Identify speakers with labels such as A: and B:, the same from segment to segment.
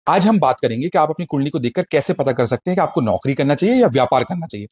A: आज हम बात करेंगे कि आप अपनी कुंडली को देखकर कैसे पता कर सकते हैं कि आपको नौकरी करना चाहिए या व्यापार करना चाहिए।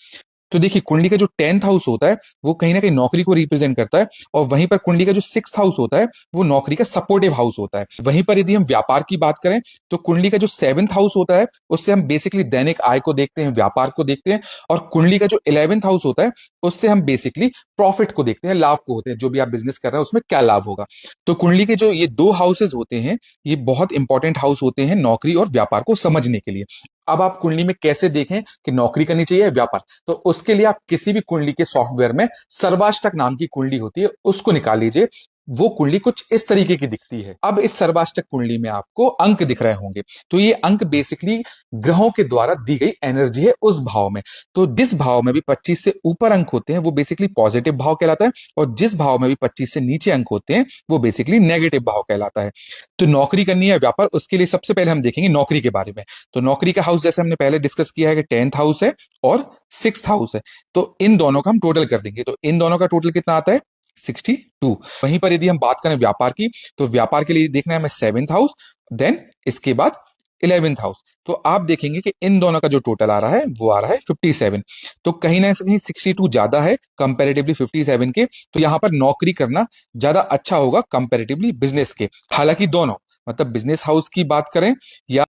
A: तो देखिए, कुंडली का जो 10th हाउस होता है वो कहीं ना कहीं नौकरी को रिप्रेजेंट करता है, और वहीं पर कुंडली का जो 6th हाउस होता है वो नौकरी का सपोर्टिव हाउस होता है। वहीं पर यदि हम व्यापार की बात करें तो कुंडली का जो 7th हाउस होता है उससे हम बेसिकली दैनिक आय को देखते हैं, व्यापार को देखते हैं। और कुंडली का जो 11th हाउस होता है उससे हम बेसिकली प्रॉफिट को देखते हैं, लाभ को होते हैं, जो भी आप बिजनेस कर रहे हैं उसमें क्या लाभ होगा। तो कुंडली के जो ये दो हाउसेज होते हैं ये बहुत इंपॉर्टेंट हाउस होते हैं नौकरी और व्यापार को समझने के लिए। अब आप कुंडली में कैसे देखें कि नौकरी करनी चाहिए या व्यापार, तो उसके लिए आप किसी भी कुंडली के सॉफ्टवेयर में सर्वाष्टक नाम की कुंडली होती है उसको निकाल लीजिए। वो कुंडली कुछ इस तरीके की दिखती है। अब इस सर्वाष्टक कुंडली में आपको अंक दिख रहे होंगे। तो ये अंक बेसिकली ग्रहों के द्वारा दी गई एनर्जी है उस भाव में। तो जिस भाव में भी 25 से ऊपर अंक होते हैं वो बेसिकली पॉजिटिव भाव कहलाता है, और जिस भाव में भी 25 से नीचे अंक होते हैं वो बेसिकली नेगेटिव भाव कहलाता है। तो नौकरी करनी है व्यापार, उसके लिए सबसे पहले हम देखेंगे नौकरी के बारे में। तो नौकरी का हाउस जैसे हमने पहले डिस्कस किया है कि 10th हाउस है और 6th हाउस है। तो इन दोनों का हम टोटल कर देंगे, तो इन दोनों का टोटल कितना आता है? 62। वहीं पर यदि हम बात करें व्यापार की, तो व्यापार के लिए देखना है हमें 7th हाउस, देन इसके बाद 11th हाउस। तो आप देखेंगे कि इन दोनों का जो टोटल आ रहा है वो आ रहा है 57। तो कहीं ना कहीं 62 ज्यादा है कंपैरेटिवली 57 के। तो यहां पर नौकरी करना ज्यादा अच्छा होगा कंपैरेटिवली बिजनेस के। हालांकि दोनों, मतलब बिजनेस हाउस की बात करें या